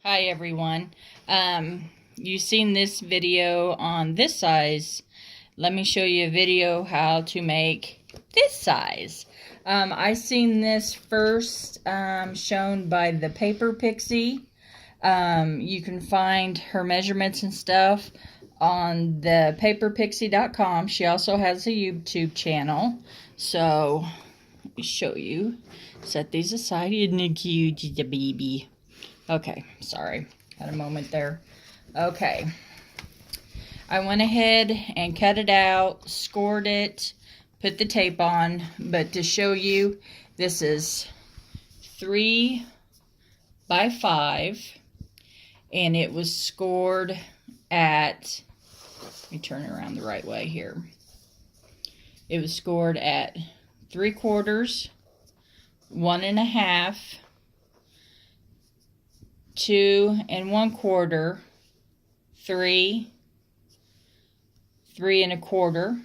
Hi everyone. You've seen this video on this size. Let me show you a video how to make this size. I seen this first shown by the Paper Pixie. You can find her measurements and stuff on the paperpixie.com. She also has a YouTube channel. So let me show you. Set these aside. Isn't it cute, the baby? Okay, sorry, had a moment there. Okay, I went ahead and cut it out, scored it, put the tape on, but to show you, this is 3 by 5, and it was scored at, let me turn it around the right way here. It was scored at 3/4, 1 1/2, 2 1/4, 3, 3 1/4,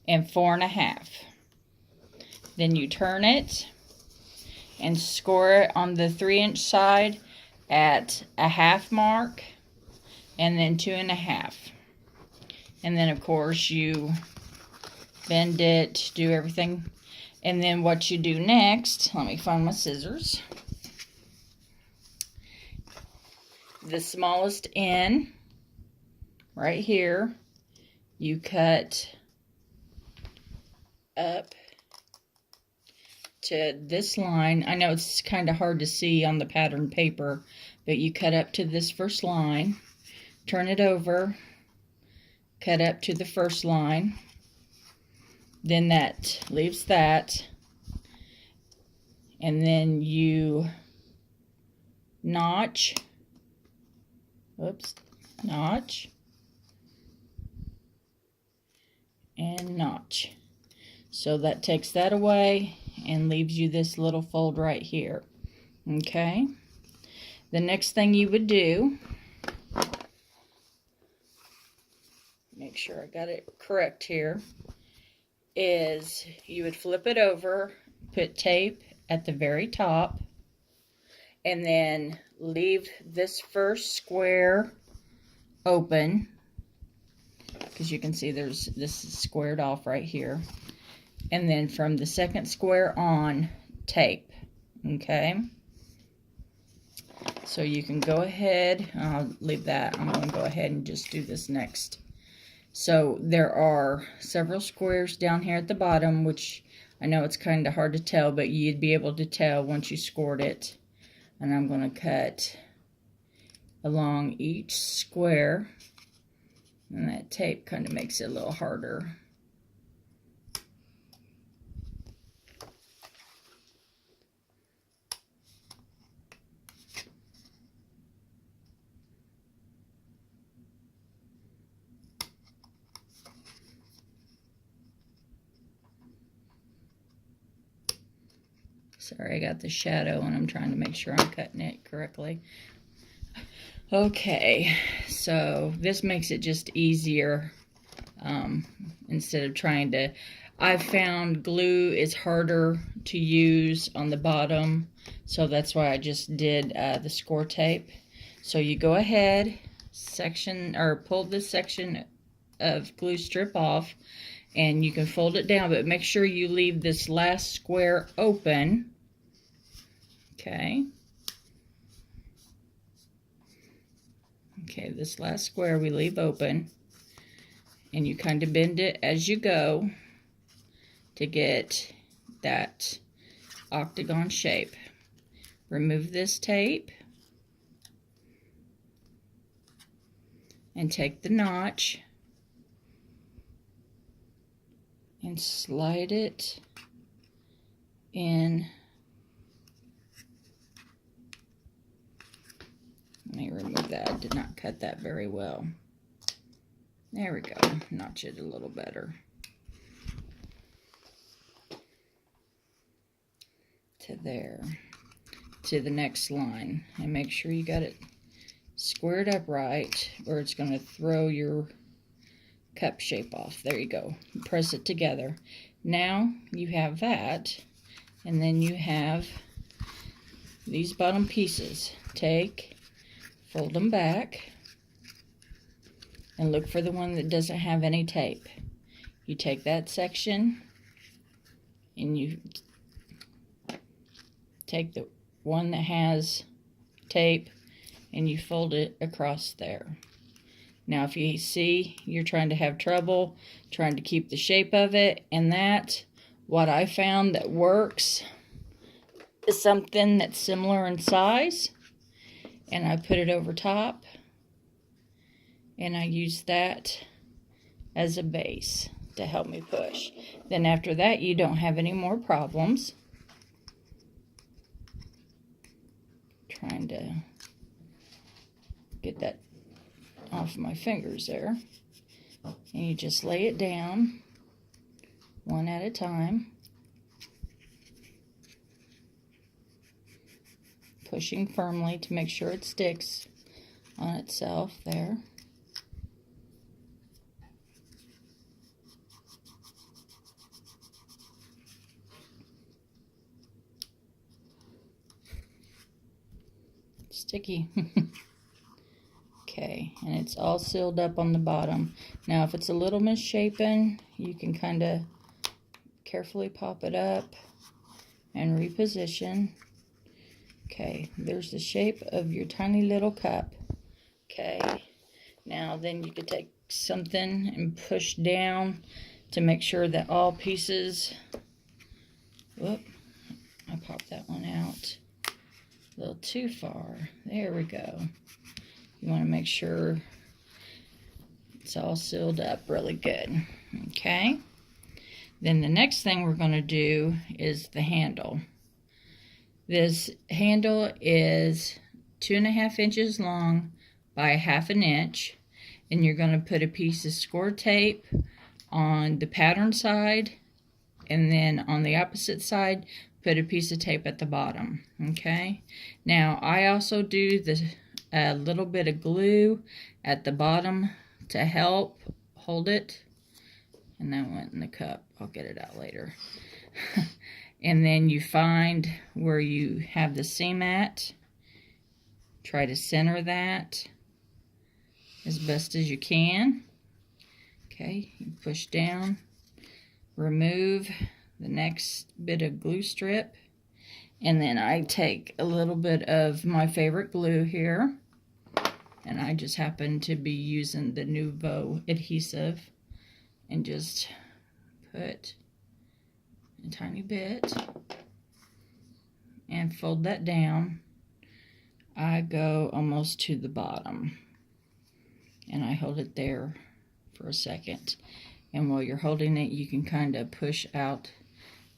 and 4 1/2. Then you turn it and score it on the 3-inch side at a 1/2 mark, and then 2 1/2. And then of course you bend it, do everything. And then what you do next, let me find my scissors. The smallest end right here, you cut up to this line. I know it's kind of hard to see on the pattern paper, but you cut up to this first line, turn it over, cut up to the first line, then that leaves that, and then you notch, notch, and notch. So that takes that away and leaves you this little fold right here. Okay? The next thing you would do, make sure I got it correct here, is you would flip it over, put tape at the very top, and then leave this first square open, because you can see this is squared off right here, and then from the second square on, tape. Okay, so you can go ahead, I'll leave that, I'm going to go ahead and just do this next. So there are several squares down here at the bottom, which I know it's kind of hard to tell, but you'd be able to tell once you scored it. And I'm going to cut along each square, and that tape kind of makes it a little harder. Sorry, I got the shadow and I'm trying to make sure I'm cutting it correctly. Okay, so this makes it just easier instead of trying to, I've found glue is harder to use on the bottom, so that's why I just did the score tape. So you go ahead, pull this section of glue strip off, and you can fold it down, but make sure you leave this last square open. Okay. Okay, this last square we leave open, and you kind of bend it as you go to get that octagon shape. Remove this tape and take the notch and slide it in. Let me remove that. I did not cut that very well. There we go. Notch it a little better. To there. To the next line. And make sure you got it squared up right, or it's going to throw your cup shape off. There you go. Press it together. Now you have that, and then you have these bottom pieces. fold them back, and look for the one that doesn't have any tape. You take that section and you take the one that has tape and you fold it across there. Now if you see you're trying to have trouble trying to keep the shape of it, and that, what I found that works is something that's similar in size, and I put it over top and I use that as a base to help me push. Then after that you don't have any more problems. Trying to get that off my fingers there. And you just lay it down one at a time, pushing firmly to make sure it sticks on itself there. Sticky. Okay, and it's all sealed up on the bottom. Now if it's a little misshapen, you can kind of carefully pop it up and reposition. Okay, there's the shape of your tiny little cup. Okay, now then you could take something and push down to make sure that all pieces, whoop, I popped that one out a little too far. There we go. You want to make sure it's all sealed up really good. Okay, then the next thing we're going to do is the handle. This handle is 2.5 inches long by 1/2 inch, and you're going to put a piece of score tape on the pattern side, and then on the opposite side put a piece of tape at the bottom. Okay, now I also do a little bit of glue at the bottom to help hold it, and that went in the cup. I'll get it out later. And then you find where you have the seam at, try to center that as best as you can. Okay, you push down, remove the next bit of glue strip, and then I take a little bit of my favorite glue here, and I just happen to be using the Nuvo adhesive, and just put a tiny bit and fold that down. I go almost to the bottom and I hold it there for a second, and while you're holding it you can kind of push out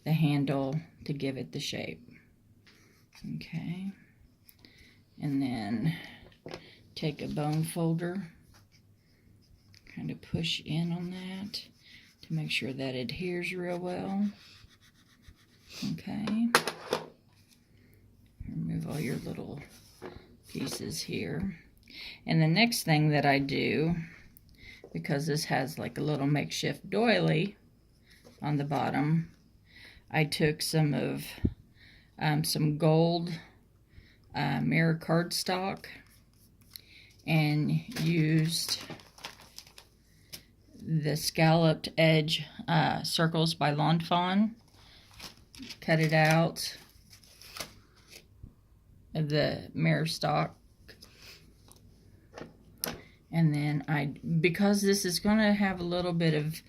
the handle to give it the shape. Okay, and then take a bone folder, kind of push in on that to make sure that adheres real well. Okay, remove all your little pieces here. And the next thing that I do, because this has like a little makeshift doily on the bottom, I took some of some gold mirror cardstock and used the scalloped edge circles by Lawn Fawn. Cut it out of the mirror stock, and then because this is going to have a little bit of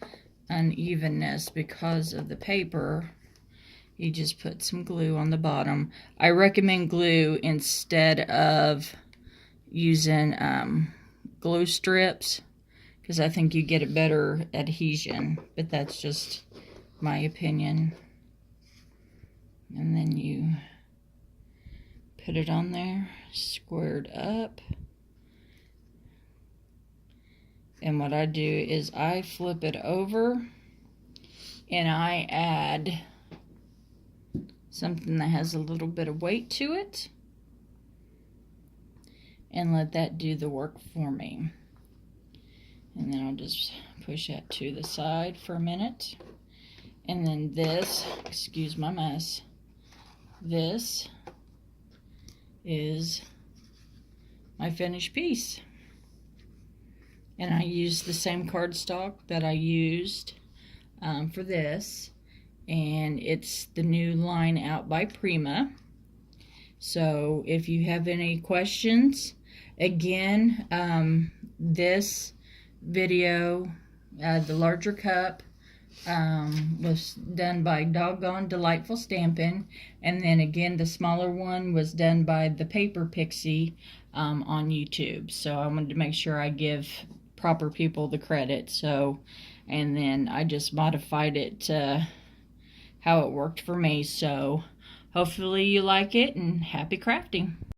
unevenness because of the paper, you just put some glue on the bottom. I recommend glue instead of using glue strips, because I think you get a better adhesion, but that's just my opinion. And then you put it on there, squared up. And what I do is I flip it over and I add something that has a little bit of weight to it, and let that do the work for me. And then I'll just push that to the side for a minute. And then this, excuse my mess, this is my finished piece. And I used the same cardstock that I used for this, and it's the new line out by Prima. So if you have any questions, again, this video, the larger cup, was done by Doggone Delightful Stampin', and then again the smaller one was done by the Paper Pixie on YouTube. So I wanted to make sure I give proper people the credit. So, and then I just modified it to how it worked for me. So hopefully you like it, and happy crafting.